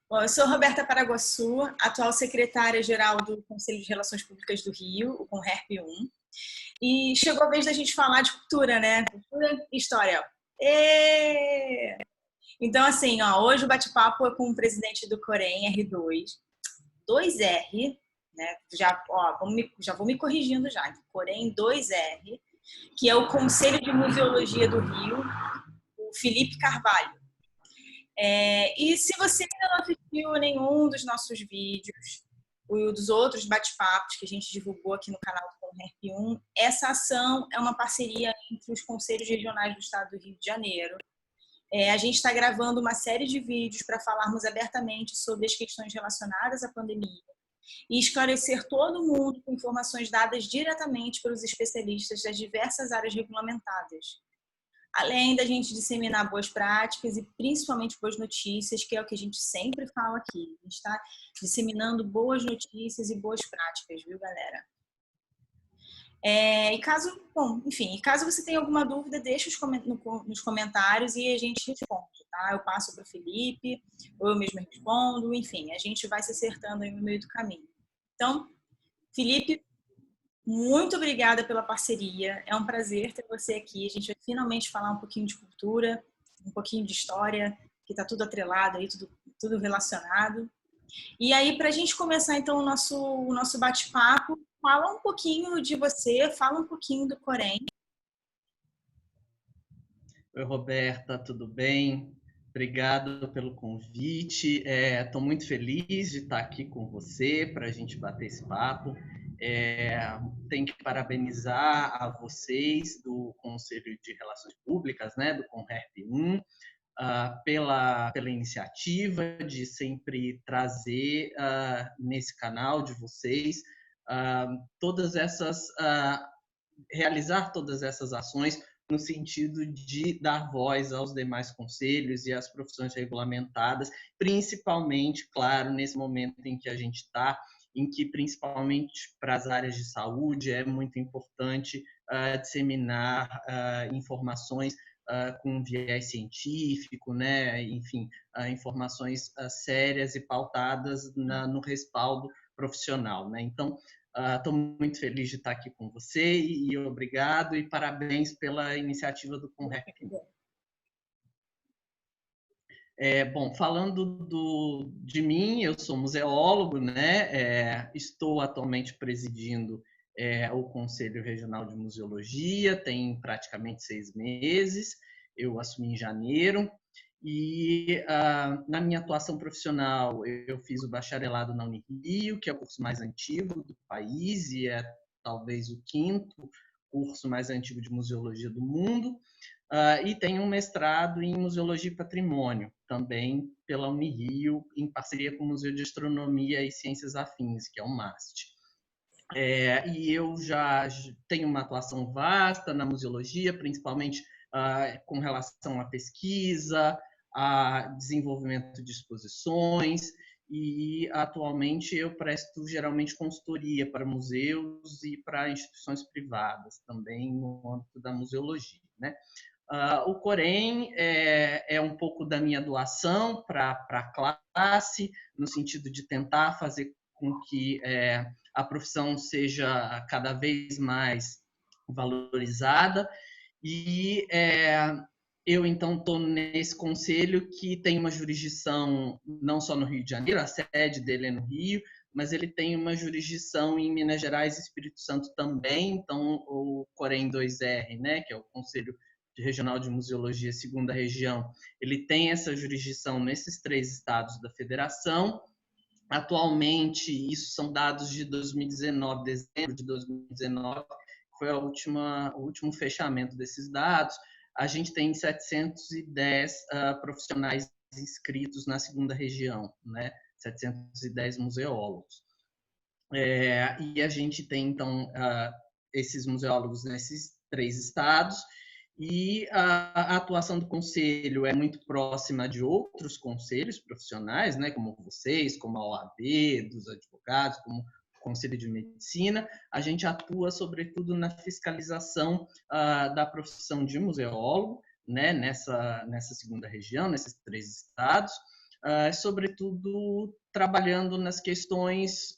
Bom, eu sou Roberta Paraguaçu, atual secretária-geral do Conselho de Relações Públicas do Rio, o CONREP-1. E chegou a vez da gente falar de cultura, né? Cultura e história. Então, assim, hoje o bate-papo é com o presidente do Corém, R2, 2R, né? Já vou me corrigindo já. Corém 2R, que é o Conselho de Museologia do Rio, o Felipe Carvalho. E se você ainda não assistiu a nenhum dos nossos vídeos, ou dos outros bate-papos que a gente divulgou aqui no canal do CONREP-1, essa ação é uma parceria entre os conselhos regionais do estado do Rio de Janeiro. A gente está gravando uma série de vídeos para falarmos abertamente sobre as questões relacionadas à pandemia e esclarecer todo mundo com informações dadas diretamente pelos especialistas das diversas áreas regulamentadas. Além da gente disseminar boas práticas e principalmente boas notícias, que é o que a gente sempre fala aqui. A gente está disseminando boas notícias e boas práticas, viu, galera? Caso você tenha alguma dúvida, deixa nos comentários e a gente responde, tá? Eu passo para o Felipe, ou eu mesmo respondo, enfim, a gente vai se acertando aí no meio do caminho. Então, Felipe, muito obrigada pela parceria. É um prazer ter você aqui. A gente vai finalmente falar um pouquinho de cultura, um pouquinho de história, que está tudo atrelado aí, tudo relacionado. E aí, para a gente começar então o nosso bate-papo, fala um pouquinho de você, fala um pouquinho do Corém. Oi, Roberta, tudo bem? Obrigado pelo convite. Estou muito feliz de estar aqui com você para a gente bater esse papo. Tenho que parabenizar a vocês do Conselho de Relações Públicas, né, do CONREP-1, pela iniciativa de sempre trazer nesse canal de vocês realizar todas essas ações no sentido de dar voz aos demais conselhos e às profissões regulamentadas, principalmente, claro, nesse momento em que a gente está, em que, principalmente para as áreas de saúde, é muito importante disseminar informações com viés científico, né? Enfim, informações sérias e pautadas no respaldo profissional, né? Então, estou muito feliz de estar aqui com você e obrigado e parabéns pela iniciativa do CONREP. Bom, falando de mim, eu sou museólogo, né? Estou atualmente presidindo o Conselho Regional de Museologia, tem praticamente 6 meses, eu assumi em janeiro. E na minha atuação profissional, eu fiz o bacharelado na Unirio, que é o curso mais antigo do país e é talvez o 5º curso mais antigo de museologia do mundo. E tenho um mestrado em Museologia e Patrimônio, também pela Unirio, em parceria com o Museu de Astronomia e Ciências Afins, que é o MAST. E eu já tenho uma atuação vasta na museologia, principalmente com relação à pesquisa, a desenvolvimento de exposições, e atualmente eu presto geralmente consultoria para museus e para instituições privadas, também no âmbito da museologia, né? O Corém é um pouco da minha doação para a classe, no sentido de tentar fazer com que a profissão seja cada vez mais valorizada. E eu, então, estou nesse conselho que tem uma jurisdição não só no Rio de Janeiro, a sede dele é no Rio, mas ele tem uma jurisdição em Minas Gerais e Espírito Santo também. Então, o Corém 2R, né, que é o Conselho Regional de Museologia, segunda região, ele tem essa jurisdição nesses 3 estados da federação. Atualmente, isso são dados de 2019, dezembro de 2019, foi o último fechamento desses dados. A gente tem 710 profissionais inscritos na segunda região, né? 710 museólogos. E a gente tem, então, esses museólogos nesses 3 estados, e a atuação do conselho é muito próxima de outros conselhos profissionais, né, como vocês, como a OAB, dos advogados, como o Conselho de Medicina. A gente atua, sobretudo, na fiscalização da profissão de museólogo, né, nessa segunda região, nesses 3 estados. sobretudo trabalhando nas questões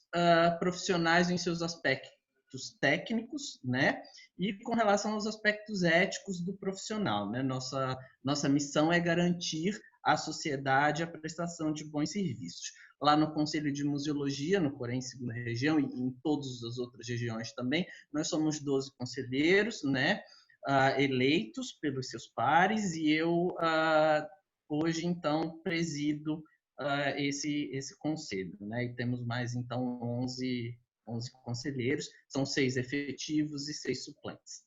profissionais em seus aspectos técnicos, né? E com relação aos aspectos éticos do profissional, né? Nossa missão é garantir à sociedade a prestação de bons serviços. Lá no Conselho de Museologia, no Corém, segunda região, e em todas as outras regiões também, nós somos 12 conselheiros, né? Eleitos pelos seus pares, e eu hoje, então, presido esse conselho, né? E temos mais, então, 11 conselheiros, são 6 efetivos e 6 suplentes.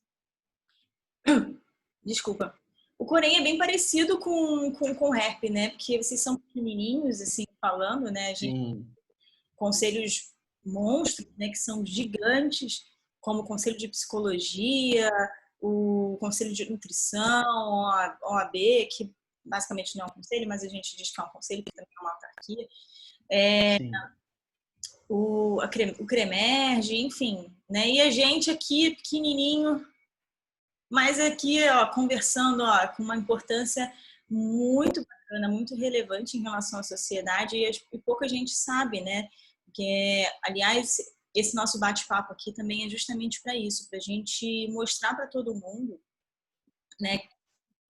Desculpa. O Corém é bem parecido com o RERP, né? Porque vocês são pequenininhos, assim, falando, né? A gente Sim. Conselhos monstros, né? Que são gigantes, como o Conselho de Psicologia, o Conselho de Nutrição, OAB, que basicamente não é um conselho, mas a gente diz que é um conselho, que também é uma autarquia. O CREMERGE, enfim, né? E a gente aqui, pequenininho, mas aqui, ó, conversando, ó, com uma importância muito bacana, muito relevante em relação à sociedade, e pouca gente sabe, né? Que, aliás, esse nosso bate-papo aqui também é justamente para isso, para a gente mostrar para todo mundo, né,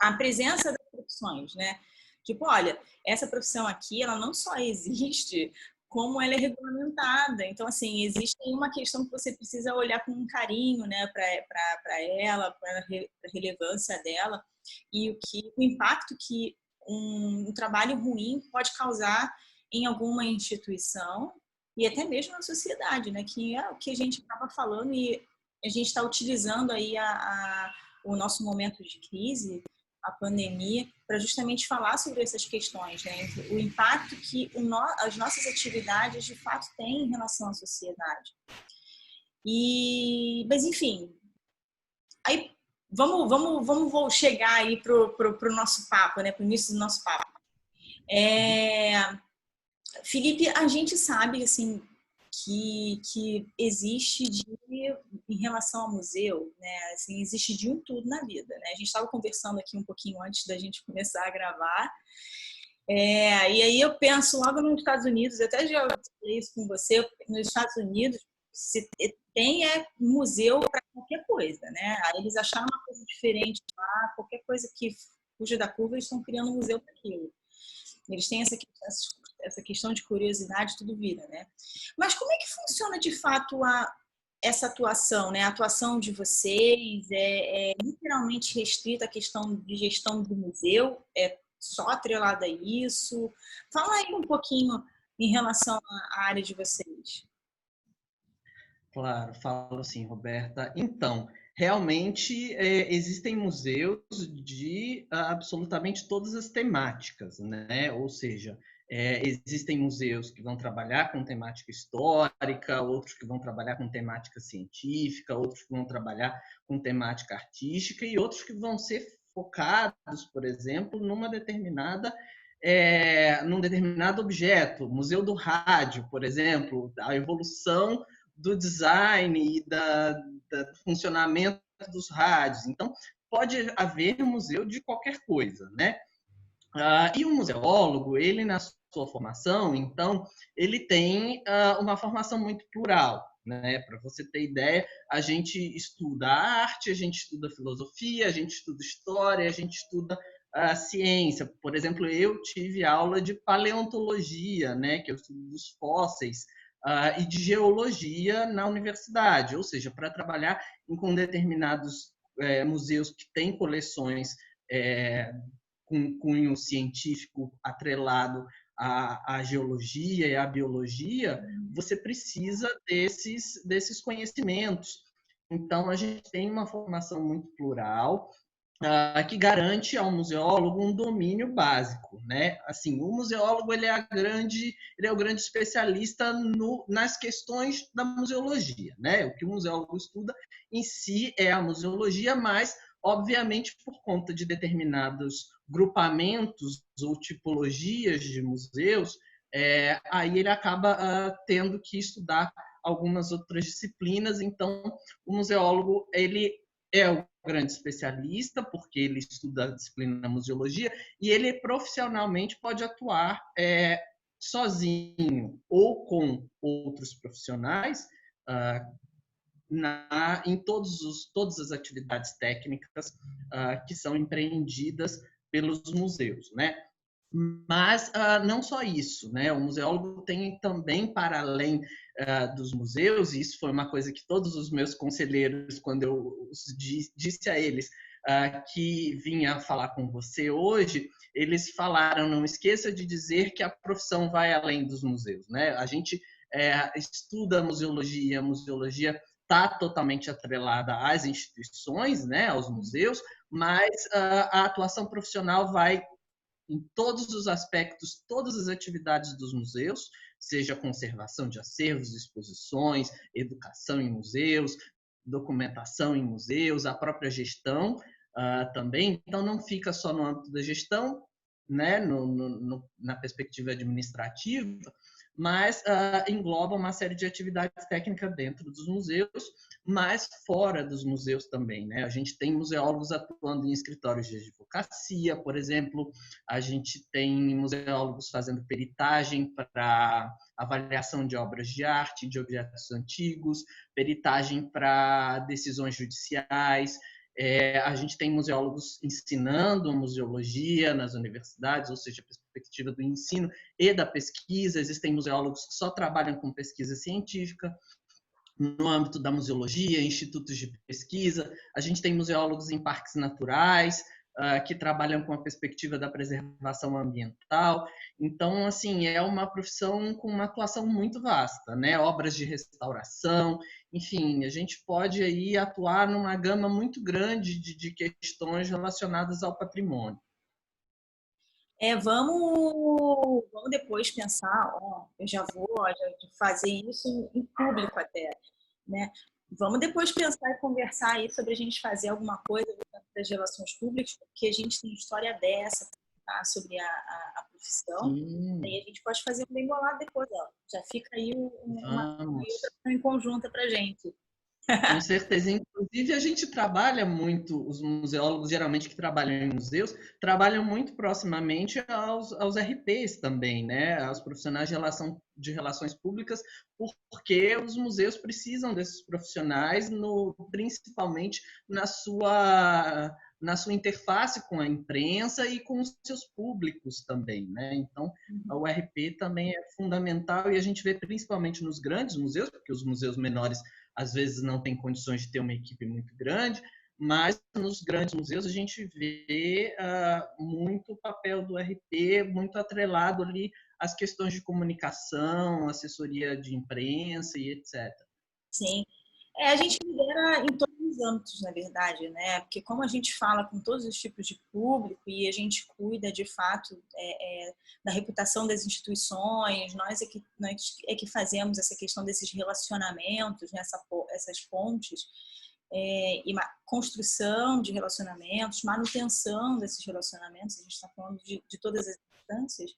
a presença das profissões, né? Tipo, olha, essa profissão aqui, ela não só existe, como ela é regulamentada. Então, assim, existe uma questão que você precisa olhar com um carinho, né, para ela, para a relevância dela e o impacto que um trabalho ruim pode causar em alguma instituição e até mesmo na sociedade, né, que é o que a gente estava falando e a gente está utilizando aí o nosso momento de crise, a pandemia, para justamente falar sobre essas questões, né? O impacto que as nossas atividades de fato têm em relação à sociedade. Mas enfim, aí vamos chegar aí pro nosso papo, né? Pro início do nosso papo. Felipe, a gente sabe assim que existe em relação ao museu, né? Assim, existe de um tudo na vida, né? A gente estava conversando aqui um pouquinho antes da gente começar a gravar. E aí eu penso logo nos Estados Unidos, eu até já falei isso com você, nos Estados Unidos se tem museu para qualquer coisa, né? Aí eles acharam uma coisa diferente lá, qualquer coisa que fuja da curva, eles estão criando um museu para aquilo. Eles têm essa questão de curiosidade, tudo vira, né? Mas como é que funciona de fato essa atuação, né? A atuação de vocês é literalmente restrita à questão de gestão do museu? É só atrelada a isso? Fala aí um pouquinho em relação à área de vocês. Claro, falo sim, Roberta. Então, realmente existem museus de absolutamente todas as temáticas, né? Ou seja, existem museus que vão trabalhar com temática histórica, outros que vão trabalhar com temática científica, outros que vão trabalhar com temática artística e outros que vão ser focados, por exemplo, num determinado objeto. Museu do Rádio, por exemplo, a evolução do design e do funcionamento dos rádios. Então, pode haver museu de qualquer coisa, né? E o museólogo, ele na sua formação, então, ele tem uma formação muito plural, né? Para você ter ideia, a gente estuda arte, a gente estuda filosofia, a gente estuda história, a gente estuda a ciência. Por exemplo, eu tive aula de paleontologia, né? Que é o estudo dos fósseis, e de geologia na universidade, ou seja, para trabalhar com determinados museus que têm coleções com cunho científico atrelado à geologia e à biologia, você precisa desses conhecimentos. Então, a gente tem uma formação muito plural, que garante ao museólogo um domínio básico, né? Assim, o museólogo ele é o grande especialista nas questões da museologia, né? O que o museólogo estuda em si é a museologia, mas obviamente por conta de determinados grupamentos ou tipologias de museus, aí ele acaba tendo que estudar algumas outras disciplinas. Então, o museólogo ele é o grande especialista, porque ele estuda a disciplina museologia, e ele profissionalmente pode atuar sozinho ou com outros profissionais em todas as atividades técnicas que são empreendidas pelos museus, né? Mas não só isso, né? O museólogo tem também, para além dos museus, e isso foi uma coisa que todos os meus conselheiros, quando eu disse a eles que vinha falar com você hoje, eles falaram, não esqueça de dizer que a profissão vai além dos museus, né? A gente estuda a museologia está totalmente atrelada às instituições, né, aos museus, mas a atuação profissional vai em todos os aspectos, todas as atividades dos museus, seja conservação de acervos, exposições, educação em museus, documentação em museus, a própria gestão também. Então, não fica só no âmbito da gestão, né, na perspectiva administrativa, mas engloba uma série de atividades técnicas dentro dos museus, mas fora dos museus também, né? A gente tem museólogos atuando em escritórios de advocacia, por exemplo, a gente tem museólogos fazendo peritagem para avaliação de obras de arte, de objetos antigos, peritagem para decisões judiciais. A gente tem museólogos ensinando museologia nas universidades, ou seja, a perspectiva do ensino e da pesquisa. Existem museólogos que só trabalham com pesquisa científica. No âmbito da museologia, institutos de pesquisa, a gente tem museólogos em parques naturais, que trabalham com a perspectiva da preservação ambiental. Então, assim, é uma profissão com uma atuação muito vasta, né? Obras de restauração, enfim, a gente pode aí atuar numa gama muito grande de questões relacionadas ao patrimônio. Vamos depois pensar, eu já vou fazer isso em público até, né? Vamos depois pensar e conversar aí sobre a gente fazer alguma coisa das relações públicas, porque a gente tem história dessa, tá? Sobre a profissão. Sim. E a gente pode fazer um bem bolado depois, ó. Já fica aí uma Vamos. em conjunta pra gente. Com certeza. Inclusive, a gente trabalha muito, os museólogos, geralmente, que trabalham em museus, trabalham muito proximamente aos RPs também, né? Aos profissionais de relações públicas, porque os museus precisam desses profissionais, principalmente na sua interface com a imprensa e com os seus públicos também, né? Então, o RP também é fundamental e a gente vê principalmente nos grandes museus, porque os museus menores às vezes não tem condições de ter uma equipe muito grande, mas nos grandes museus a gente vê muito o papel do RP, muito atrelado ali às questões de comunicação, assessoria de imprensa e etc. Sim. A gente lidera em todos os âmbitos, na verdade, né? Porque como a gente fala com todos os tipos de público e a gente cuida, de fato, da reputação das instituições, nós é que fazemos essa questão desses relacionamentos, né? Essas pontes, e construção de relacionamentos, manutenção desses relacionamentos, a gente está falando de todas as instâncias.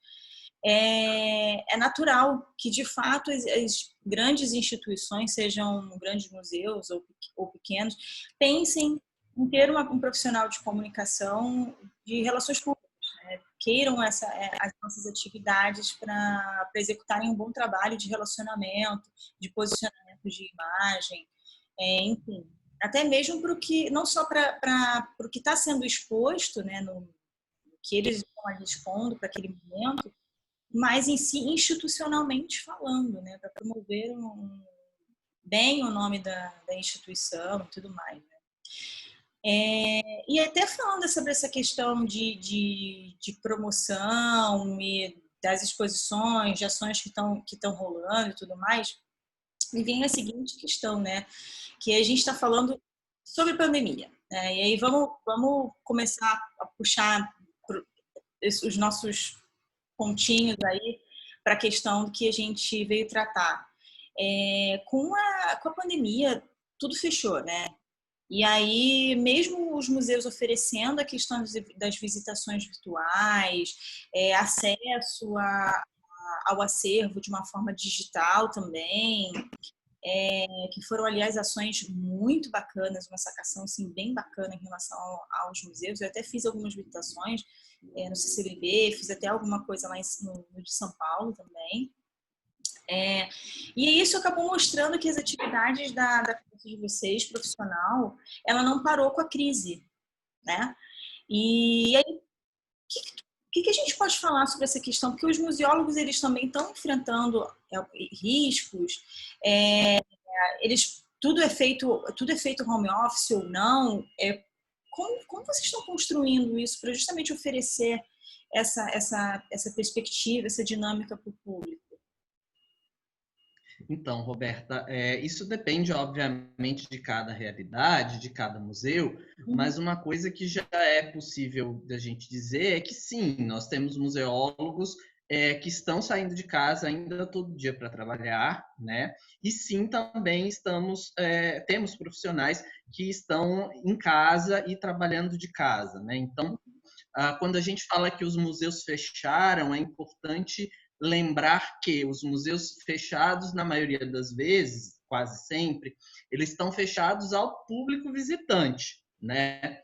É natural que, de fato, as grandes instituições, sejam grandes museus ou pequenos, pensem em ter um profissional de comunicação de relações públicas, né? Queiram as nossas atividades para executarem um bom trabalho de relacionamento, de posicionamento de imagem, enfim, até mesmo para o que, não só para o que está sendo exposto, né, no que eles estão ali expondo para aquele momento, mas em si, institucionalmente falando, né, para promover bem o nome da instituição e tudo mais. Né? E até falando sobre essa questão de promoção e das exposições, de ações que estão rolando e tudo mais, me vem a seguinte questão, né, que a gente está falando sobre pandemia. Né? E aí vamos começar a puxar os nossos pontinhos aí para a questão que a gente veio tratar. Com a pandemia, tudo fechou, né? E aí, mesmo os museus oferecendo a questão das visitações virtuais, acesso ao acervo de uma forma digital também, que foram, aliás, ações muito bacanas, uma sacação assim, bem bacana em relação aos museus. Eu até fiz algumas visitações no CCBB, fiz até alguma coisa lá no de São Paulo também. E isso acabou mostrando que as atividades da classe de vocês, profissional, ela não parou com a crise, né? E aí, o que a gente pode falar sobre essa questão? Porque os museólogos, eles também estão enfrentando riscos, tudo é feito home office ou não. Como vocês estão construindo isso para justamente oferecer essa perspectiva, essa dinâmica para o público? Então, Roberta, isso depende, obviamente, de cada realidade, de cada museu, mas uma coisa que já é possível da gente dizer é que sim, nós temos museólogos que estão saindo de casa ainda todo dia para trabalhar, né? E sim, também temos profissionais que estão em casa e trabalhando de casa, né? Então, quando a gente fala que os museus fecharam, é importante lembrar que os museus fechados, na maioria das vezes, quase sempre, eles estão fechados ao público visitante, né?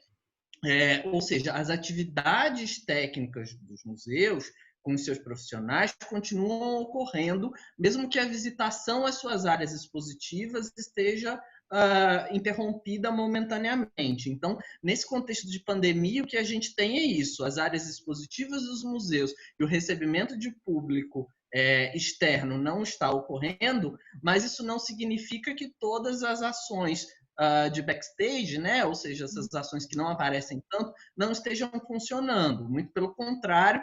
Ou seja, as atividades técnicas dos museus com os seus profissionais continuam ocorrendo, mesmo que a visitação às suas áreas expositivas esteja interrompida momentaneamente. Então, nesse contexto de pandemia, o que a gente tem é isso: as áreas expositivas dos museus e o recebimento de público externo não está ocorrendo, mas isso não significa que todas as ações de backstage, né? Ou seja, essas ações que não aparecem tanto, não estejam funcionando. Muito pelo contrário,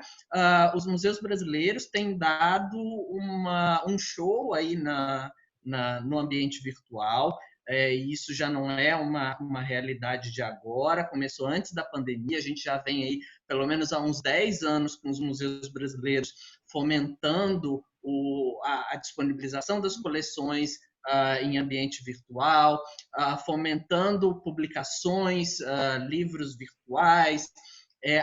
os museus brasileiros têm dado um show aí no ambiente virtual. E isso já não é uma realidade de agora, começou antes da pandemia, a gente já vem aí pelo menos há uns 10 anos com os museus brasileiros fomentando a disponibilização das coleções em ambiente virtual, fomentando publicações, livros virtuais,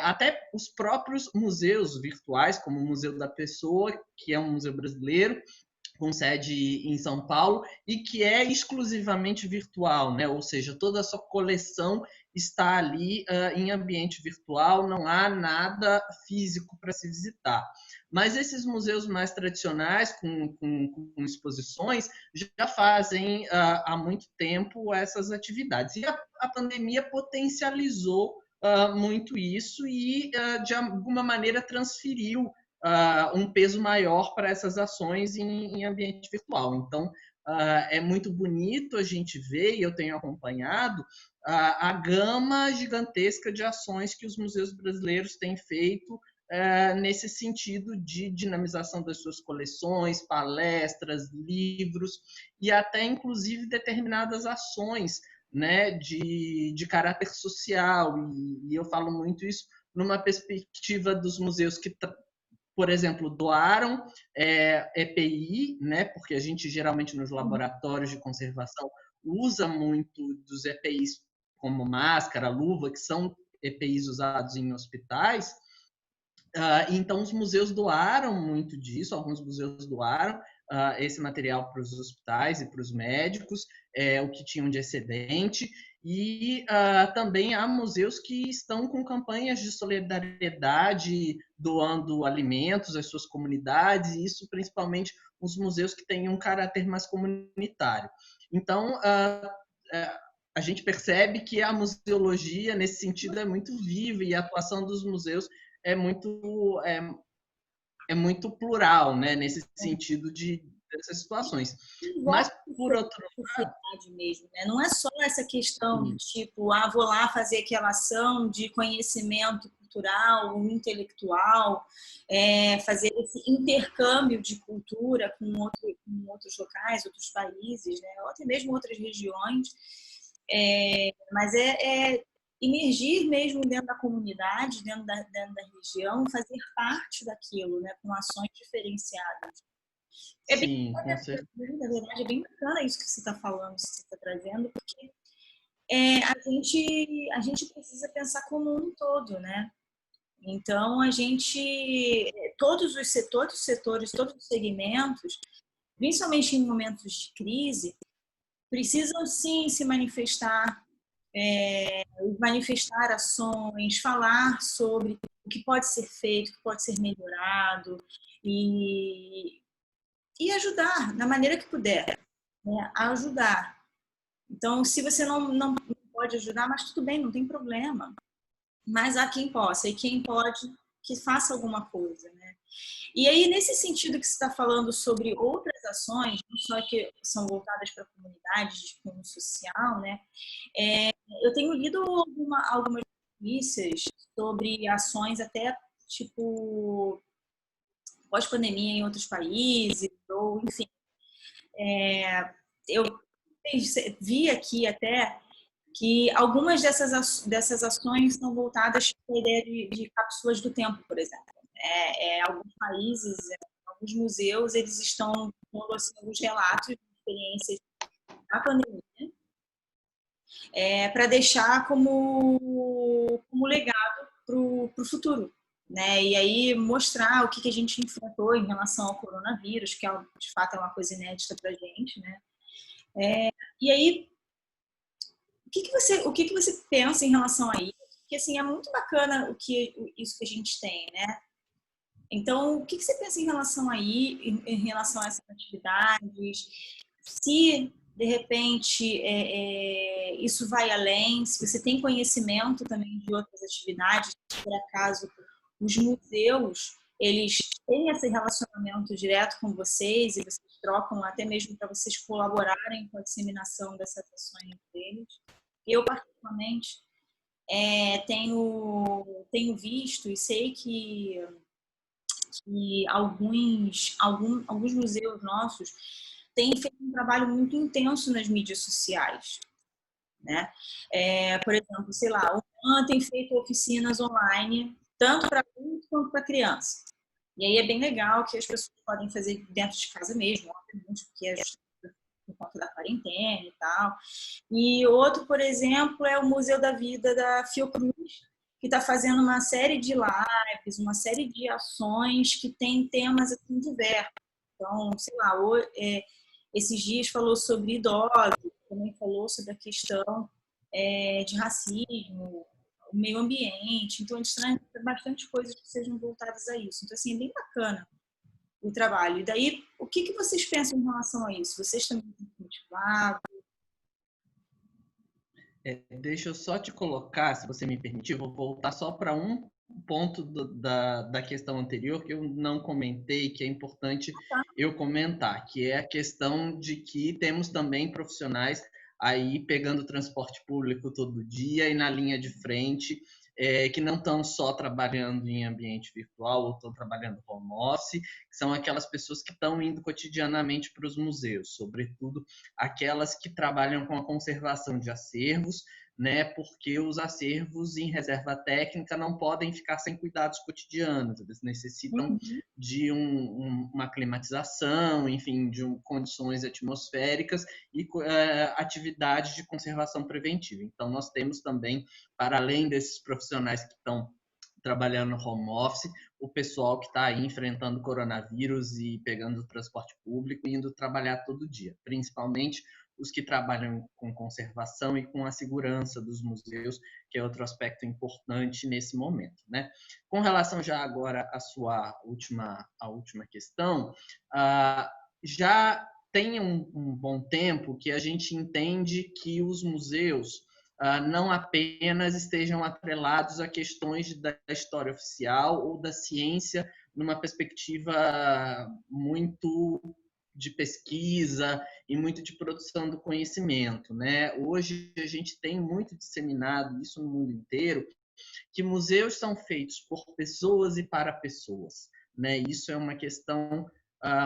até os próprios museus virtuais, como o Museu da Pessoa, que é um museu brasileiro, com sede em São Paulo e que é exclusivamente virtual, né? Ou seja, toda a sua coleção está ali em ambiente virtual, não há nada físico para se visitar. Mas esses museus mais tradicionais, com exposições, já fazem há muito tempo essas atividades. E a pandemia potencializou muito isso e, de alguma maneira, transferiu um peso maior para essas ações em ambiente virtual. Então, é muito bonito a gente ver, e eu tenho acompanhado, a gama gigantesca de ações que os museus brasileiros têm feito nesse sentido de dinamização das suas coleções, palestras, livros e até, inclusive, determinadas ações, né, de caráter social. E eu falo muito isso numa perspectiva dos museus que por exemplo, doaram EPI, né? Porque a gente geralmente nos laboratórios de conservação usa muito dos EPIs como máscara, luva, que são EPIs usados em hospitais. Então, os museus doaram muito disso, alguns museus doaram esse material para os hospitais e para os médicos, o que tinham de excedente. E também há museus que estão com campanhas de solidariedade, doando alimentos às suas comunidades, e isso principalmente os museus que têm um caráter mais comunitário. Então, a gente percebe que a museologia, nesse sentido, é muito viva e a atuação dos museus é muito plural, né? Nesse sentido dessas situações. Mas, por outro lado, mesmo, né? Não é só essa questão de tipo, vou lá fazer aquela ação de conhecimento cultural, intelectual, fazer esse intercâmbio de cultura com outros locais, outros países, né? Ou até mesmo outras regiões. Mas emergir mesmo dentro da comunidade, dentro da região, fazer parte daquilo, né, com ações diferenciadas. Sim, com certeza. Na verdade, é bem bacana isso que você está falando, que você está trazendo, porque a gente precisa pensar como um todo, né? Então, todos os setores, todos os segmentos, principalmente em momentos de crise, precisam sim se manifestar, manifestar ações, falar sobre o que pode ser feito, o que pode ser melhorado e, e ajudar da maneira que puder, né? Ajudar. Então, se você não pode ajudar, mas tudo bem, não tem problema. Mas há quem possa, e quem pode, que faça alguma coisa, né? E aí, nesse sentido que você está falando sobre outras ações, não só que são voltadas para comunidades de cunho social, né? Eu tenho lido algumas notícias sobre ações até, tipo, pós-pandemia em outros países, ou, enfim. Eu vi aqui até que algumas dessas ações são voltadas para a ideia de cápsulas do tempo, por exemplo. Alguns países, alguns museus, eles estão pondo assim, alguns relatos de experiências da pandemia, para deixar como legado para o futuro. Né? E aí mostrar o que a gente enfrentou em relação ao coronavírus, que de fato é uma coisa inédita para a gente. Né? E aí, o que você pensa em relação a isso? Porque assim, é muito bacana isso que a gente tem, né? Então, o que você pensa em relação em relação a essas atividades? Se de repente isso vai além, se você tem conhecimento também de outras atividades, por acaso os museus eles têm esse relacionamento direto com vocês e vocês trocam até mesmo para vocês colaborarem com a disseminação dessas ações deles. Eu particularmente tenho visto e sei que alguns museus nossos têm feito um trabalho muito intenso nas mídias sociais, né? Por exemplo, sei lá, o UAN tem feito oficinas online, tanto para adultos quanto para criança. E aí é bem legal que as pessoas podem fazer dentro de casa mesmo, obviamente, porque é por conta da quarentena e tal. E outro, por exemplo, é o Museu da Vida da Fiocruz, que está fazendo uma série de lives, uma série de ações que tem temas assim, diversos. Então, sei lá, esses dias falou sobre idosos, também falou sobre a questão de racismo, o meio ambiente. Então, eles trazem bastante coisas que sejam voltadas a isso. Então, assim, é bem bacana o trabalho. E daí, o que vocês pensam em relação a isso? Vocês também estão motivados? Deixa eu só te colocar, se você me permitir, vou voltar só para um ponto da questão anterior que eu não comentei, que é importante eu comentar, que é a questão de que temos também profissionais aí pegando transporte público todo dia e na linha de frente, que não estão só trabalhando em ambiente virtual ou estão trabalhando home office, que são aquelas pessoas que estão indo cotidianamente para os museus, sobretudo aquelas que trabalham com a conservação de acervos, né, porque os acervos em reserva técnica não podem ficar sem cuidados cotidianos, eles necessitam de uma climatização, enfim, de condições atmosféricas e atividades de conservação preventiva. Então, nós temos também, para além desses profissionais que estão trabalhando no home office, o pessoal que está aí enfrentando coronavírus e pegando o transporte público e indo trabalhar todo dia, principalmente os que trabalham com conservação e com a segurança dos museus, que é outro aspecto importante nesse momento, né? Com relação já agora à sua última questão, já tem um bom tempo que a gente entende que os museus não apenas estejam atrelados a questões da história oficial ou da ciência numa perspectiva muito de pesquisa e muito de produção do conhecimento, né? Hoje a gente tem muito disseminado isso no mundo inteiro, que museus são feitos por pessoas e para pessoas, né? Isso é uma questão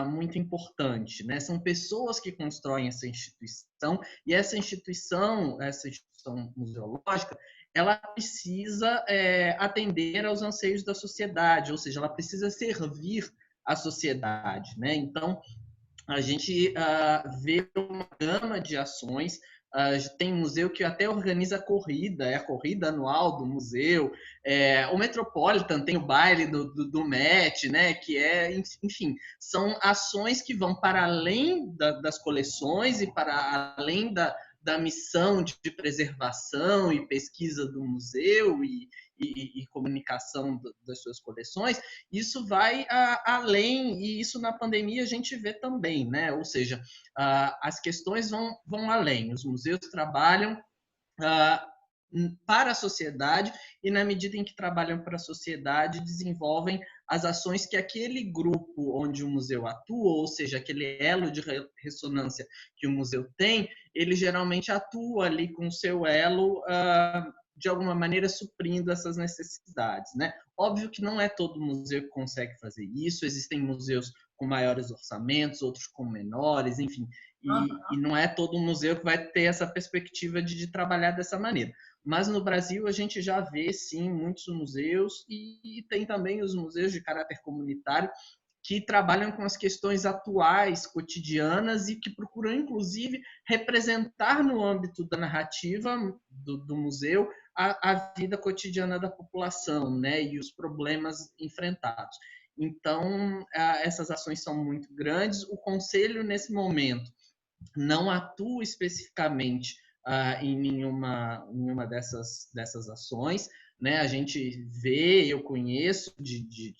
muito importante, né? São pessoas que constroem essa instituição e essa instituição museológica, ela precisa atender aos anseios da sociedade, ou seja, ela precisa servir à sociedade, né? Então, a gente vê uma gama de ações Tem museu que até organiza corrida, é a corrida anual do museu. O Metropolitan tem o baile do Met, né? Que enfim, são ações que vão para além das coleções e para além da missão de preservação e pesquisa do museu e comunicação das suas coleções. Isso vai além, e isso na pandemia a gente vê também, né? Ou seja, as questões vão além. Os museus trabalham para a sociedade e, na medida em que trabalham para a sociedade, desenvolvem as ações que aquele grupo onde o museu atua, ou seja, aquele elo de ressonância que o museu tem, ele geralmente atua ali com o seu elo, de alguma maneira suprindo essas necessidades, né? Óbvio que não é todo museu que consegue fazer isso, existem museus com maiores orçamentos, outros com menores, enfim, e não é todo museu que vai ter essa perspectiva de trabalhar dessa maneira. Mas no Brasil a gente já vê, sim, muitos museus e tem também os museus de caráter comunitário que trabalham com as questões atuais, cotidianas e que procuram, inclusive, representar no âmbito da narrativa do museu a vida cotidiana da população, né, e os problemas enfrentados. Então, essas ações são muito grandes. O Conselho, nesse momento, não atua especificamente em nenhuma dessas ações, né? A gente vê, eu conheço de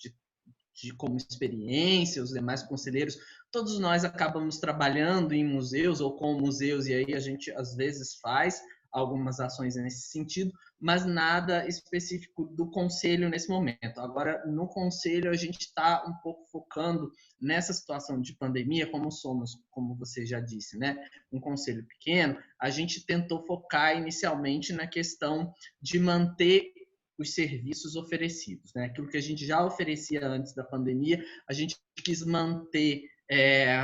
como experiência, os demais conselheiros, todos nós acabamos trabalhando em museus ou com museus, e aí a gente às vezes faz algumas ações nesse sentido, mas nada específico do conselho nesse momento. Agora, no conselho, a gente está um pouco focando nessa situação de pandemia, como somos, como você já disse, né, um conselho pequeno, a gente tentou focar inicialmente na questão de manter os serviços oferecidos, né? Aquilo que a gente já oferecia antes da pandemia, a gente quis manter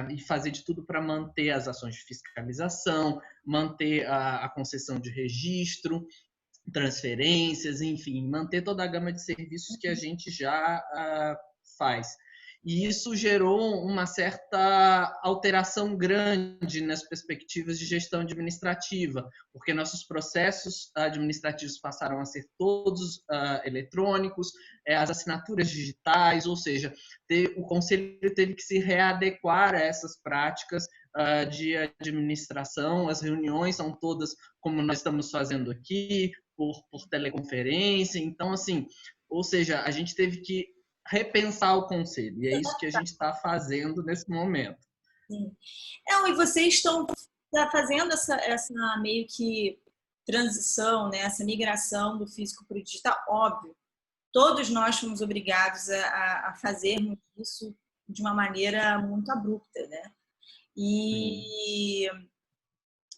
e fazer de tudo para manter as ações de fiscalização, manter a concessão de registro, transferências, enfim, manter toda a gama de serviços que a gente já faz. E isso gerou uma certa alteração grande nas perspectivas de gestão administrativa, porque nossos processos administrativos passaram a ser todos eletrônicos, as assinaturas digitais, ou seja, o Conselho teve que se readequar a essas práticas de administração. As reuniões são todas como nós estamos fazendo aqui, por teleconferência. Então, assim, ou seja, a gente teve que repensar o conselho, e é isso que a gente está fazendo nesse momento. Sim. Não, e vocês estão fazendo essa meio que transição, né? Essa migração do físico para o digital, óbvio. Todos nós fomos obrigados a fazermos isso de uma maneira muito abrupta, né? E,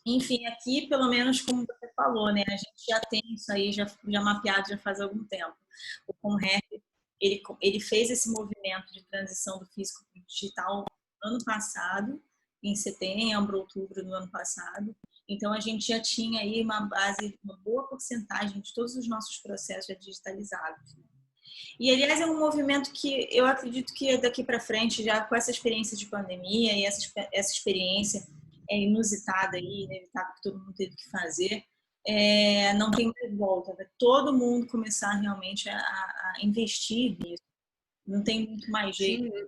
enfim, aqui, pelo menos como você falou, né? A gente já tem isso aí, já mapeado já faz algum tempo. O Conrep, ele fez esse movimento de transição do físico para o digital ano passado, em setembro, outubro do ano passado. Então, a gente já tinha aí uma base, uma boa porcentagem de todos os nossos processos já digitalizados. E, aliás, é um movimento que eu acredito que daqui para frente, já com essa experiência de pandemia e essa experiência inusitada aí, inevitável que todo mundo teve que fazer, não tem mais volta. Vai todo mundo começar realmente a investir nisso. Não tem muito mais jeito. Sim.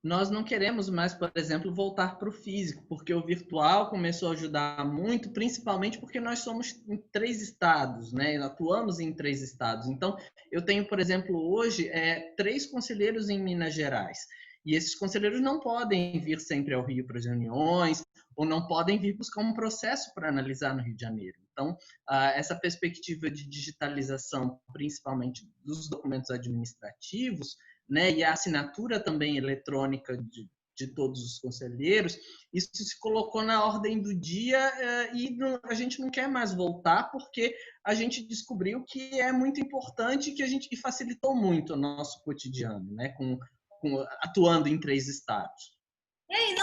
Nós não queremos mais, por exemplo, voltar para o físico, porque o virtual começou a ajudar muito, principalmente porque nós somos em 3 estados, né? Atuamos em 3 estados. Então, eu tenho, por exemplo, hoje 3 conselheiros em Minas Gerais. E esses conselheiros não podem vir sempre ao Rio para as reuniões, ou não podem vir buscar um processo para analisar no Rio de Janeiro. Então, essa perspectiva de digitalização, principalmente dos documentos administrativos, né, e a assinatura também eletrônica de todos os conselheiros, isso se colocou na ordem do dia e a gente não quer mais voltar porque a gente descobriu que é muito importante e facilitou muito o nosso cotidiano, né, atuando em 3 estados. E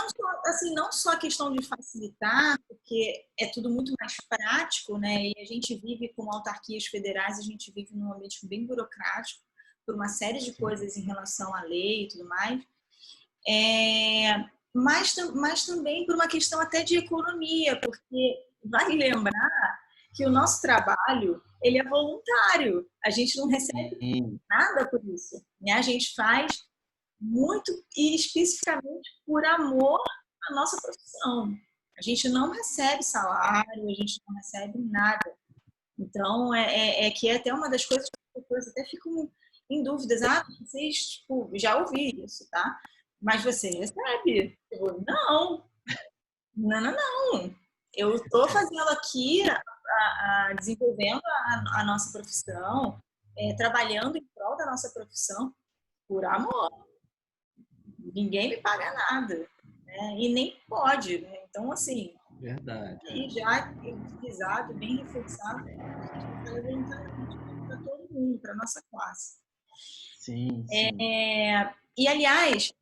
não só a questão de facilitar, porque é tudo muito mais prático, né? E a gente vive com autarquias federais, a gente vive num ambiente bem burocrático, por uma série de coisas em relação à lei e tudo mais, mas também por uma questão até de economia, porque vale lembrar que o nosso trabalho, ele é voluntário. A gente não recebe nada por isso, né? A gente faz muito e especificamente por amor à nossa profissão. A gente não recebe salário, a gente não recebe nada. Então, que é até uma das coisas que as pessoas até ficam em dúvidas. Ah, vocês, tipo, já ouvi isso, tá? Mas você recebe? Eu, não, não, não, não. Eu estou fazendo aqui, desenvolvendo a nossa profissão, trabalhando em prol da nossa profissão por amor. Ninguém me paga nada, né? E nem pode, né? Então, assim, Verdade. e já utilizado, bem reforçado, voluntariamente para todo mundo, para nossa classe. Sim, sim. E, aliás,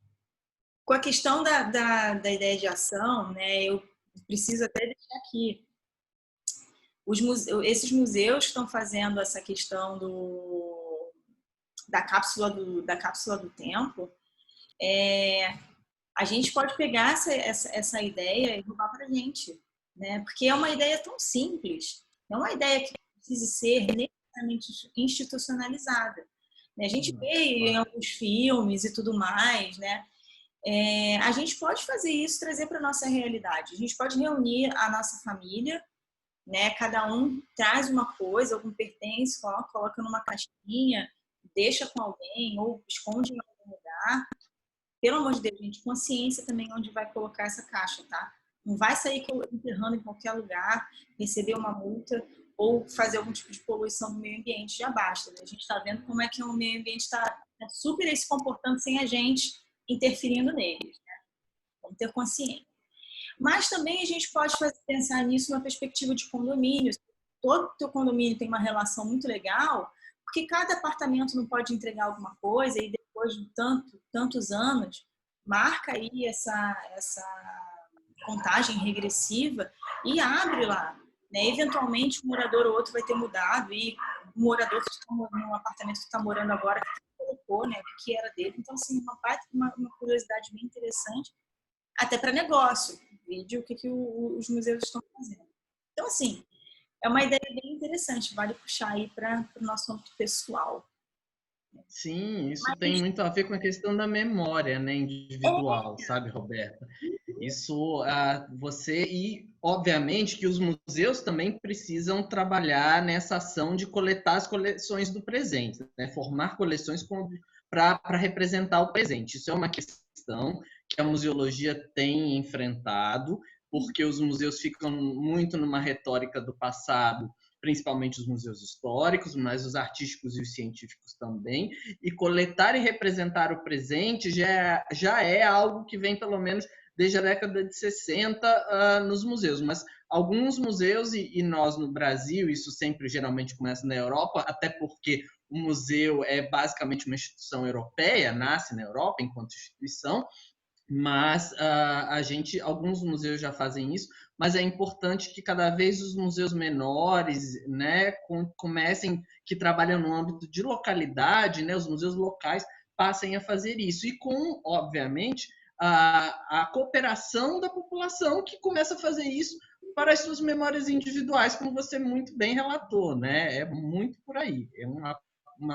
com a questão da ideia de ação, né, eu preciso até deixar aqui, esses museus que estão fazendo essa questão da cápsula do tempo, a gente pode pegar essa ideia e roubar para a gente, né? Porque é uma ideia tão simples, não é uma ideia que precise ser necessariamente institucionalizada. A gente vê em alguns filmes e tudo mais, né? A gente pode fazer isso, trazer para a nossa realidade. A gente pode reunir a nossa família, né? Cada um traz uma coisa, algum pertence, coloca numa caixinha, deixa com alguém ou esconde em algum lugar. Pelo amor de Deus, gente, consciência também onde vai colocar essa caixa, tá? Não vai sair enterrando em qualquer lugar, receber uma multa ou fazer algum tipo de poluição no meio ambiente, já basta. Né? A gente está vendo como é que o meio ambiente está super se comportando sem a gente interferindo neles. Né? Vamos ter consciência. Mas também a gente pode pensar nisso numa perspectiva de condomínio. Todo teu condomínio tem uma relação muito legal, porque cada apartamento não pode entregar alguma coisa e depois de tantos anos, marca aí essa contagem regressiva e abre lá. Né? Eventualmente, um morador ou outro vai ter mudado e o morador que está no apartamento que está morando agora colocou, né, o que era dele. Então, assim, uma curiosidade bem interessante, até para negócio, vídeo, o que os museus estão fazendo. Então, assim, é uma ideia bem interessante, vale puxar aí para o nosso âmbito pessoal. Sim, isso tem muito a ver com a questão da memória, né, individual, sabe, Roberta? Isso, e obviamente que os museus também precisam trabalhar nessa ação de coletar as coleções do presente, né? Formar coleções para representar o presente. Isso é uma questão que a museologia tem enfrentado, porque os museus ficam muito numa retórica do passado, principalmente os museus históricos, mas os artísticos e os científicos também, e coletar e representar o presente já é algo que vem pelo menos desde a década de 60 nos museus, mas alguns museus, e nós no Brasil, isso sempre geralmente começa na Europa, até porque o museu é basicamente uma instituição europeia, nasce na Europa enquanto instituição, mas alguns museus já fazem isso, mas é importante que cada vez os museus menores, né, que trabalham no âmbito de localidade, né, os museus locais passem a fazer isso, e com, obviamente, a cooperação da população que começa a fazer isso para as suas memórias individuais, como você muito bem relatou, né? É muito por aí, é uma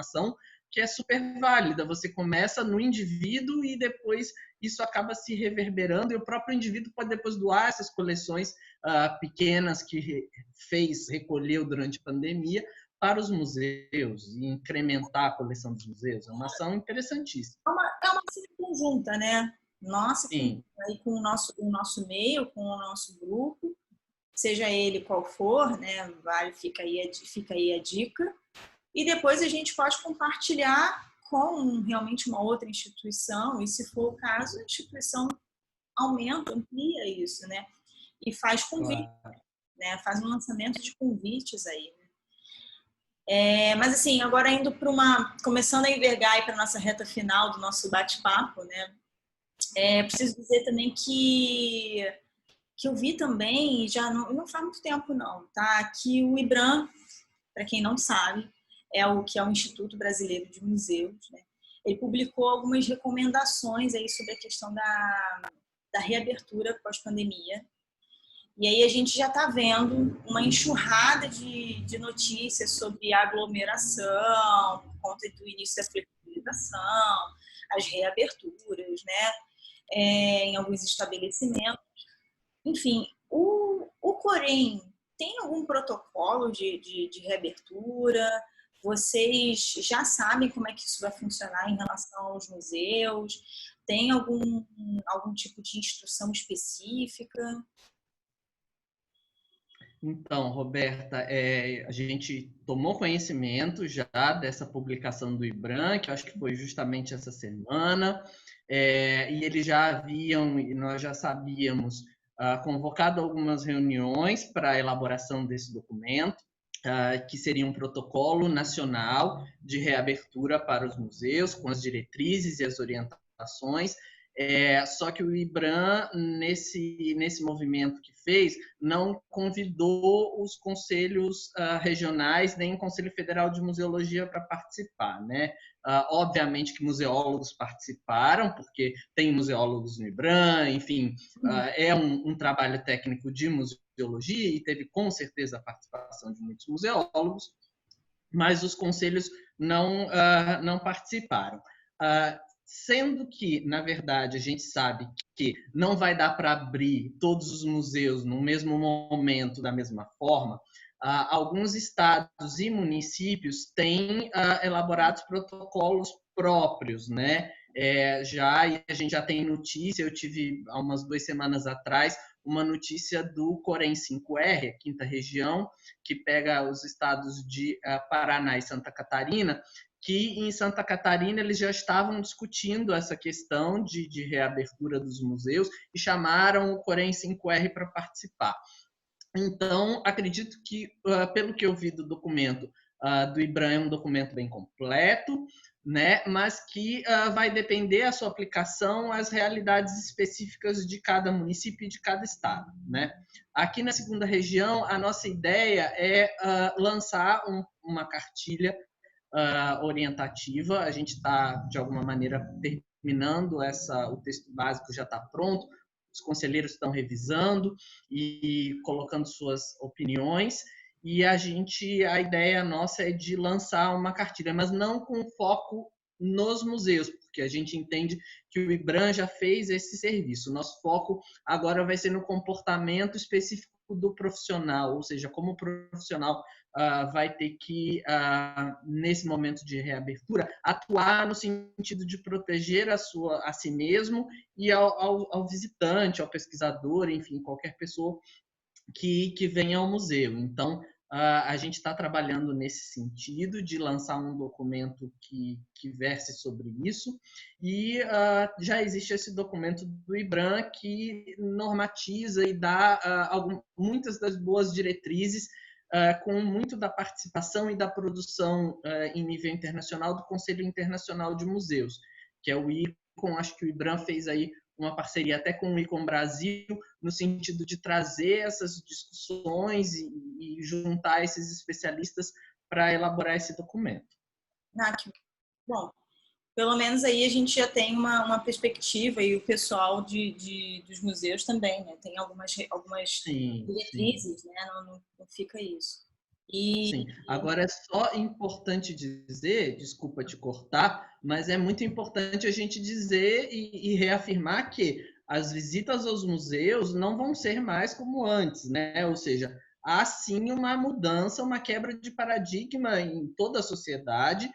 ação que é super válida. Você começa no indivíduo e depois isso acaba se reverberando, e o próprio indivíduo pode depois doar essas coleções pequenas que recolheu durante a pandemia para os museus e incrementar a coleção dos museus. É uma ação interessantíssima. É uma ação conjunta, né? Nossa, Sim. Aí com o nosso meio, com o nosso grupo, seja ele qual for, né? Fica aí a dica. E depois a gente pode compartilhar com realmente uma outra instituição, e se for o caso, a instituição amplia isso, né? E faz convite, claro, né? Faz um lançamento de convites aí. Mas assim, agora indo para começando a envergar aí para nossa reta final do nosso bate-papo, né? Preciso dizer também que eu vi também, já não faz muito tempo não, tá? Que o IBRAM, para quem não sabe, é o Instituto Brasileiro de Museus, né? Ele publicou algumas recomendações aí sobre a questão da reabertura pós-pandemia. E aí a gente já está vendo uma enxurrada de notícias sobre aglomeração, por conta do início da flexibilização, as reaberturas, né? Em alguns estabelecimentos. Enfim, o Corém tem algum protocolo de reabertura? Vocês já sabem como é que isso vai funcionar em relação aos museus? Tem algum tipo de instrução específica? Então, Roberta, a gente tomou conhecimento já dessa publicação do IBRAM, que eu acho que foi justamente essa semana, e eles já haviam, e nós já sabíamos, convocado algumas reuniões para a elaboração desse documento, que seria um protocolo nacional de reabertura para os museus, com as diretrizes e as orientações. Só que o IBRAM, nesse movimento que fez, não convidou os conselhos regionais nem o Conselho Federal de Museologia para participar, né? Obviamente que museólogos participaram, porque tem museólogos no IBRAM, enfim, é um trabalho técnico de museologia e teve com certeza a participação de muitos museólogos, mas os conselhos não participaram. Sendo que, na verdade, a gente sabe que não vai dar para abrir todos os museus no mesmo momento, da mesma forma, alguns estados e municípios têm elaborados protocolos próprios, né? A gente já tem notícia, eu tive há umas 2 semanas atrás uma notícia do Corém 5R, a quinta região, que pega os estados de Paraná e Santa Catarina, que em Santa Catarina eles já estavam discutindo essa questão de reabertura dos museus e chamaram o Corém 5R para participar. Então, acredito que, pelo que eu vi do documento do IBRAM, é um documento bem completo, né? Mas que vai depender a sua aplicação às realidades específicas de cada município e de cada estado, né? Aqui na segunda região, a nossa ideia é lançar uma cartilha orientativa. A gente está, de alguma maneira, terminando o texto básico já está pronto, os conselheiros estão revisando e colocando suas opiniões, e a ideia nossa é de lançar uma cartilha, mas não com foco nos museus, porque a gente entende que o IBRAM já fez esse serviço. O nosso foco agora vai ser no comportamento específico do profissional, ou seja, como o profissional vai ter que, nesse momento de reabertura, atuar no sentido de proteger a si mesmo e ao visitante, ao pesquisador, enfim, qualquer pessoa que venha ao museu. Então, a gente está trabalhando nesse sentido de lançar um documento que verse sobre isso, e já existe esse documento do IBRAM que normatiza e dá muitas das boas diretrizes, com muito da participação e da produção em nível internacional do Conselho Internacional de Museus, que é o ICOM. Acho que o IBRAM fez aí uma parceria até com o ICOM Brasil, no sentido de trazer essas discussões e juntar esses especialistas para elaborar esse documento. Que bom. Pelo menos aí a gente já tem uma perspectiva, e o pessoal dos museus também, né? Tem algumas diretrizes, sim. Né? Não fica isso. Sim. Agora é só importante dizer, desculpa te cortar, mas é muito importante a gente dizer e reafirmar que as visitas aos museus não vão ser mais como antes, né? Ou seja, há sim uma mudança, uma quebra de paradigma em toda a sociedade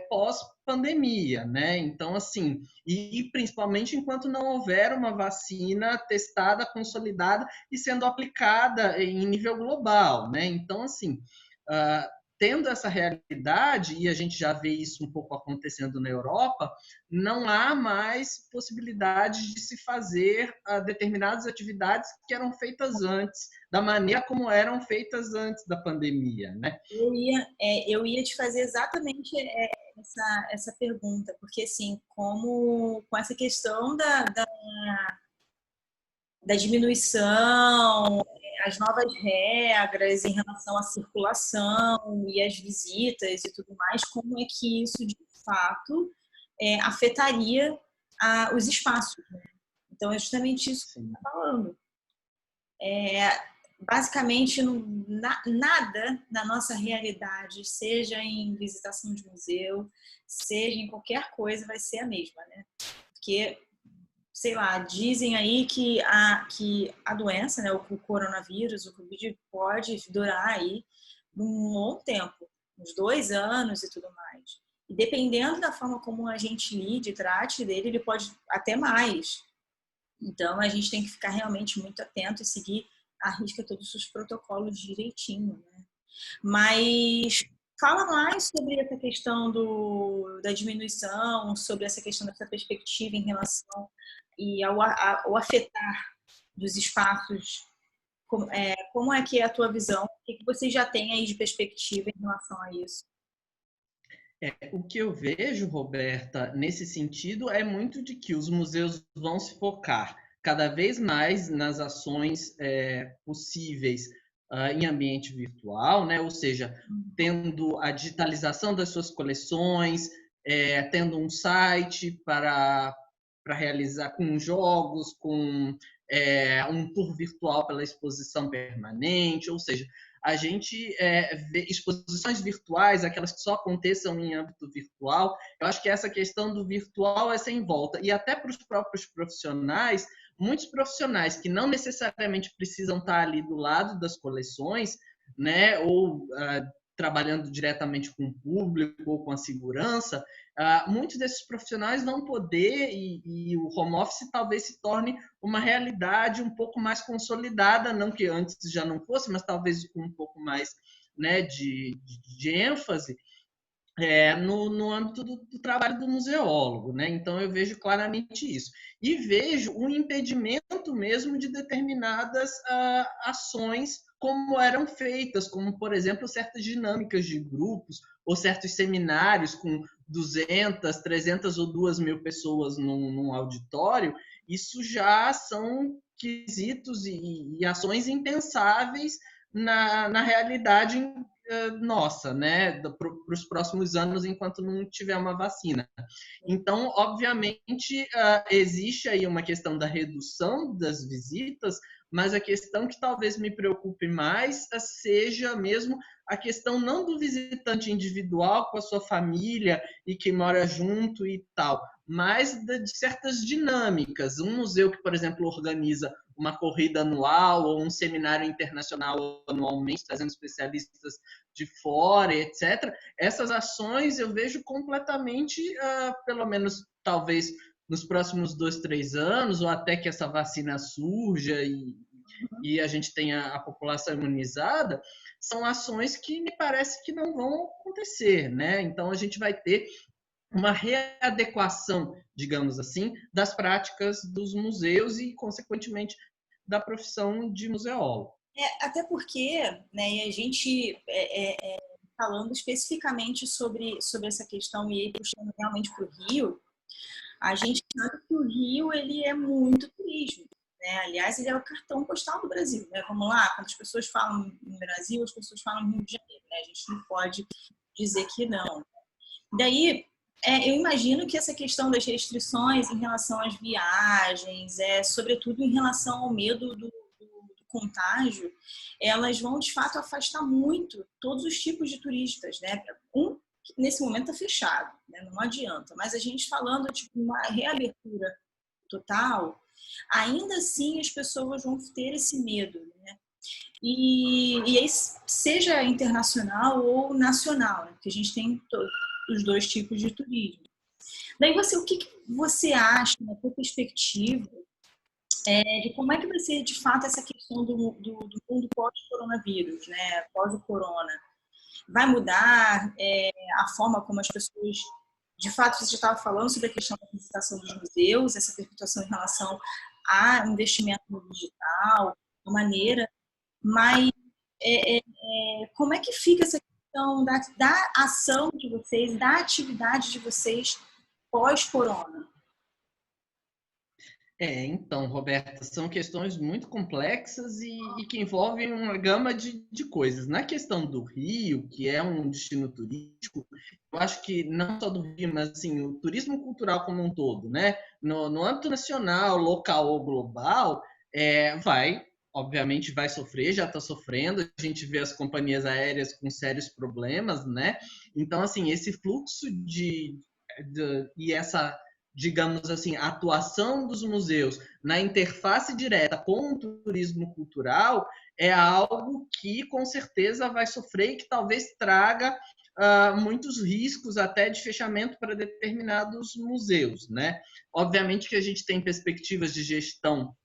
pós-pandemia, né? Então, assim, e principalmente enquanto não houver uma vacina testada, consolidada e sendo aplicada em nível global, né? Então, assim, tendo essa realidade, e a gente já vê isso um pouco acontecendo na Europa, não há mais possibilidade de se fazer determinadas atividades que eram feitas antes, da maneira como eram feitas antes da pandemia, né? Eu ia te fazer exatamente essa pergunta, porque assim, com essa questão da diminuição, as novas regras em relação à circulação e às visitas e tudo mais, como é que isso de fato afetaria os espaços, né? Então é justamente isso que você está falando. basicamente, nada na nossa realidade, seja em visitação de museu, seja em qualquer coisa, vai ser a mesma, né? Porque, sei lá, dizem aí que a doença, né, o coronavírus, o Covid, pode durar aí um longo tempo, uns 2 anos e tudo mais. E dependendo da forma como a gente lide, trate dele, ele pode até mais. Então, a gente tem que ficar realmente muito atento e seguir à risca todos os protocolos direitinho, né? Mas fala mais sobre essa questão da diminuição, sobre essa questão dessa perspectiva em relação e ao afetar dos espaços. Como é que é a tua visão? O que você já tem aí de perspectiva em relação a isso? O que eu vejo, Roberta, nesse sentido, é muito de que os museus vão se focar cada vez mais nas ações possíveis em ambiente virtual, né? Ou seja, tendo a digitalização das suas coleções, tendo um site para realizar com jogos, com um tour virtual pela exposição permanente, ou seja, a gente vê exposições virtuais, aquelas que só aconteçam em âmbito virtual. Eu acho que essa questão do virtual é sem volta. E até para os próprios profissionais, muitos profissionais que não necessariamente precisam estar ali do lado das coleções, né, ou trabalhando diretamente com o público ou com a segurança, muitos desses profissionais vão poder, e o home office talvez se torne uma realidade um pouco mais consolidada, não que antes já não fosse, mas talvez com um pouco mais, né, de ênfase, no âmbito do trabalho do museólogo, né? Então eu vejo claramente isso. E vejo um impedimento mesmo de determinadas ações como eram feitas, como, por exemplo, certas dinâmicas de grupos ou certos seminários com 200, 300 ou 2.000 pessoas num auditório. Isso já são quesitos e ações impensáveis na realidade nossa, né, para os próximos anos, enquanto não tiver uma vacina. Então, obviamente, existe aí uma questão da redução das visitas, mas a questão que talvez me preocupe mais seja mesmo a questão não do visitante individual com a sua família e que mora junto e tal, mas de certas dinâmicas. Um museu que, por exemplo, organiza uma corrida anual ou um seminário internacional anualmente, trazendo especialistas de fora, etc. Essas ações eu vejo completamente, pelo menos talvez nos próximos 2, 3 anos, ou até que essa vacina surja e a gente tenha a população imunizada, são ações que me parece que não vão acontecer, né? Então a gente vai ter uma readequação, digamos assim, das práticas dos museus e, consequentemente, da profissão de museólogo. Até porque, né, e a gente falando especificamente sobre essa questão e puxando realmente para o Rio, a gente sabe que o Rio ele é muito turismo. Né? Aliás, ele é o cartão postal do Brasil. Né? Vamos lá, quando as pessoas falam no Brasil, as pessoas falam Rio de Janeiro. Né? A gente não pode dizer que não. Daí, eu imagino que essa questão das restrições em relação às viagens, sobretudo em relação ao medo do contágio, elas vão de fato afastar muito todos os tipos de turistas, né? Nesse momento está fechado, né? Não adianta. Mas a gente falando de uma reabertura total, ainda assim as pessoas vão ter esse medo, né? E aí, seja internacional ou nacional, né? Porque a gente tem os dois tipos de turismo. Daí o que você acha, na sua perspectiva, de como é que vai ser de fato essa questão do mundo pós-coronavírus, né? Pós o corona? Vai mudar a forma como as pessoas... De fato, você já estava falando sobre a questão da visitação dos museus, essa perpetuação em relação a investimento no digital, a maneira, mas como é que fica essa questão da ação de vocês, da atividade de vocês pós-corona? Então, Roberta, são questões muito complexas e que envolvem uma gama de coisas. Na questão do Rio, que é um destino turístico, eu acho que não só do Rio, mas assim, o turismo cultural como um todo, né? No âmbito nacional, local ou global, vai obviamente vai sofrer, já está sofrendo, a gente vê as companhias aéreas com sérios problemas, né? Então, assim, esse fluxo e essa, digamos assim, atuação dos museus na interface direta com o turismo cultural é algo que com certeza vai sofrer e que talvez traga muitos riscos até de fechamento para determinados museus, né? Obviamente que a gente tem perspectivas de gestão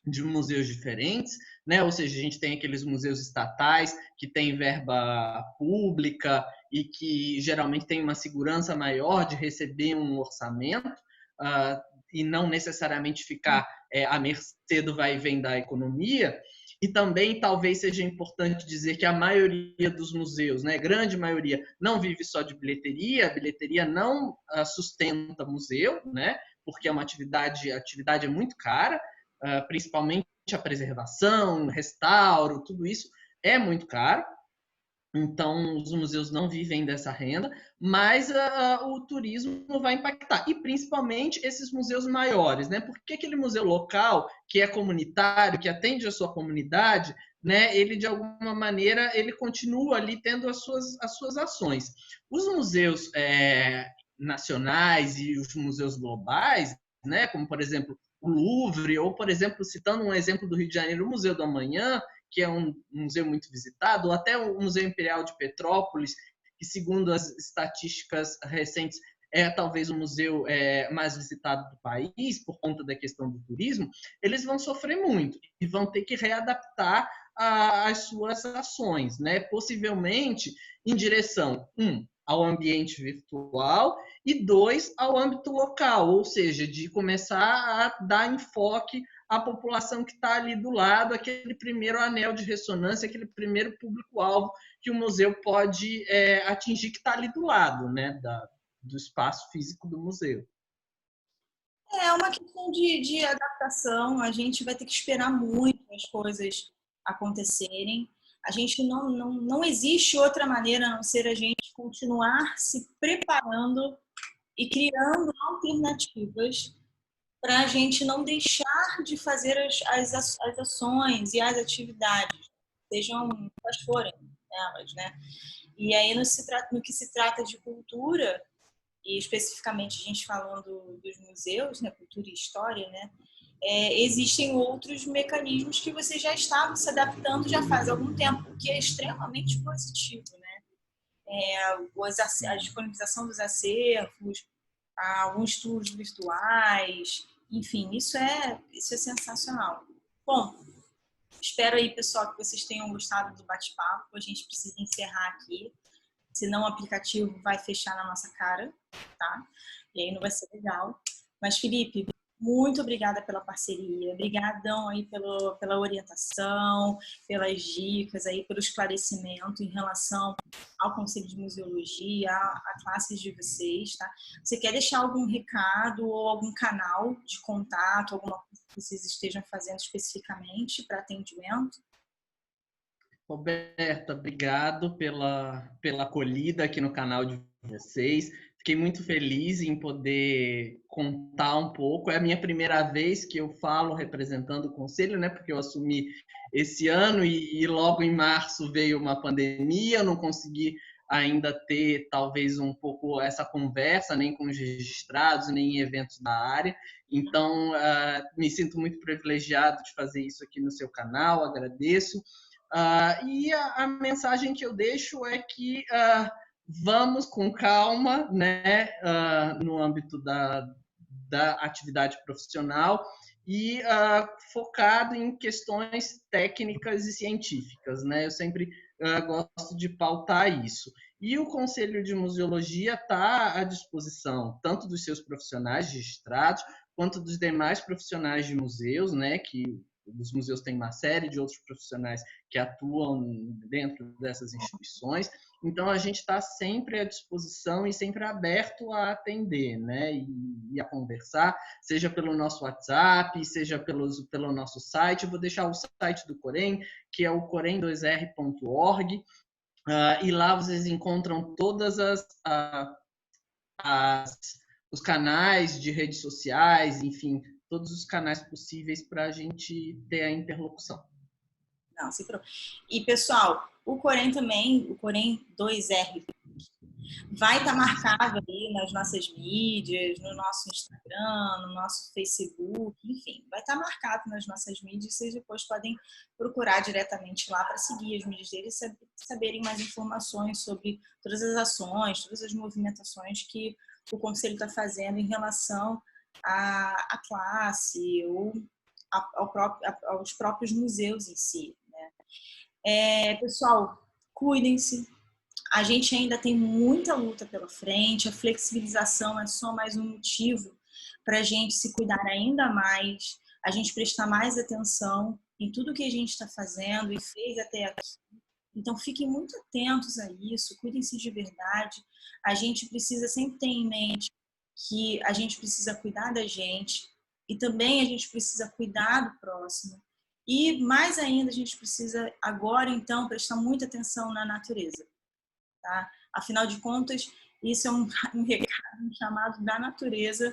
de museus diferentes, né? Ou seja, a gente tem aqueles museus estatais que têm verba pública e que geralmente tem uma segurança maior de receber um orçamento e não necessariamente ficar à mercê do vai e vem da economia. E também talvez seja importante dizer que a maioria dos museus, né, grande maioria, não vive só de bilheteria, a bilheteria não sustenta museu, né, porque é uma atividade é muito cara, principalmente a preservação, restauro, tudo isso é muito caro. Então, os museus não vivem dessa renda, mas o turismo vai impactar. E, principalmente, esses museus maiores, né? Porque aquele museu local, que é comunitário, que atende a sua comunidade, né? Ele, de alguma maneira, ele continua ali tendo as suas ações. Os museus nacionais e os museus globais, né? Como, por exemplo, o Louvre, ou, por exemplo, citando um exemplo do Rio de Janeiro, o Museu do Amanhã, que é um museu muito visitado, ou até o Museu Imperial de Petrópolis, que, segundo as estatísticas recentes, é talvez o museu mais visitado do país, por conta da questão do turismo, eles vão sofrer muito e vão ter que readaptar as suas ações, né? Possivelmente em direção, ao ambiente virtual e, 2, ao âmbito local, ou seja, de começar a dar enfoque a população que está ali do lado, aquele primeiro anel de ressonância, aquele primeiro público-alvo que o museu pode atingir, que está ali do lado, né, do espaço físico do museu. É uma questão de adaptação, a gente vai ter que esperar muito as coisas acontecerem. A gente não existe outra maneira a não ser a gente continuar se preparando e criando alternativas para a gente não deixar de fazer as ações e as atividades, sejam quais forem elas, né? E aí, no que se trata de cultura, e especificamente a gente falando dos museus, né, cultura e história, né, existem outros mecanismos que você já estava se adaptando já faz algum tempo, o que é extremamente positivo, né? A disponibilização dos acervos, alguns tours virtuais, enfim, isso é sensacional. Bom, espero aí, pessoal, que vocês tenham gostado do bate-papo. A gente precisa encerrar aqui, senão o aplicativo vai fechar na nossa cara, tá? E aí não vai ser legal. Mas, Felipe, muito obrigada pela parceria, obrigadão aí pela orientação, pelas dicas aí, pelo esclarecimento em relação ao Conselho de Museologia, a classes de vocês, tá? Você quer deixar algum recado ou algum canal de contato, alguma coisa que vocês estejam fazendo especificamente para atendimento? Roberta, obrigado pela acolhida aqui no canal de vocês. Fiquei muito feliz em poder contar um pouco. É a minha primeira vez que eu falo representando o Conselho, né? Porque eu assumi esse ano e logo em março veio uma pandemia, eu não consegui ainda ter talvez um pouco essa conversa, nem com os registrados, nem em eventos da área. Então, me sinto muito privilegiado de fazer isso aqui no seu canal, agradeço. E a mensagem que eu deixo é que vamos com calma, né, no âmbito da atividade profissional e focado em questões técnicas e científicas, né? Eu sempre gosto de pautar isso. E o Conselho de Museologia está à disposição tanto dos seus profissionais registrados quanto dos demais profissionais de museus, né, que os museus têm uma série de outros profissionais que atuam dentro dessas instituições. Então, a gente está sempre à disposição e sempre aberto a atender, né? E a conversar, seja pelo nosso WhatsApp, seja pelo nosso site. Eu vou deixar o site do Corem, que é o corem2r.org, e lá vocês encontram todas os canais de redes sociais, enfim, todos os canais possíveis para a gente ter a interlocução. Não, sem problema. E, pessoal, o Corém também, o Corém 2R, vai estar marcado aí nas nossas mídias, no nosso Instagram, no nosso Facebook, enfim, vai estar marcado nas nossas mídias. Vocês depois podem procurar diretamente lá para seguir as mídias deles e saberem mais informações sobre todas as ações, todas as movimentações que o Conselho está fazendo em relação à classe ou aos próprios museus em si, né? Pessoal, cuidem-se. A gente ainda tem muita luta pela frente, a flexibilização é só mais um motivo para a gente se cuidar ainda mais, a gente prestar mais atenção em tudo que a gente está fazendo e fez até aqui. Então, fiquem muito atentos a isso, cuidem-se de verdade. A gente precisa sempre ter em mente que a gente precisa cuidar da gente e também a gente precisa cuidar do próximo. E, mais ainda, a gente precisa agora, então, prestar muita atenção na natureza. Tá? Afinal de contas, isso é um recado, um chamado da natureza,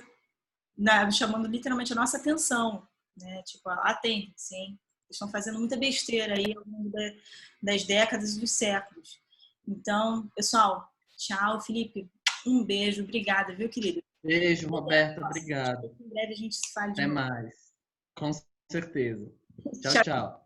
chamando literalmente a nossa atenção, né? Tipo, atentem-se, hein? Estão fazendo muita besteira aí ao longo das décadas e dos séculos. Então, pessoal, tchau. Felipe, um beijo. Obrigada, viu, querido? Beijo, Roberta. Obrigado. Em breve a gente se fale de Até novo. mais. Com certeza. Tchau, Tchau. tchau.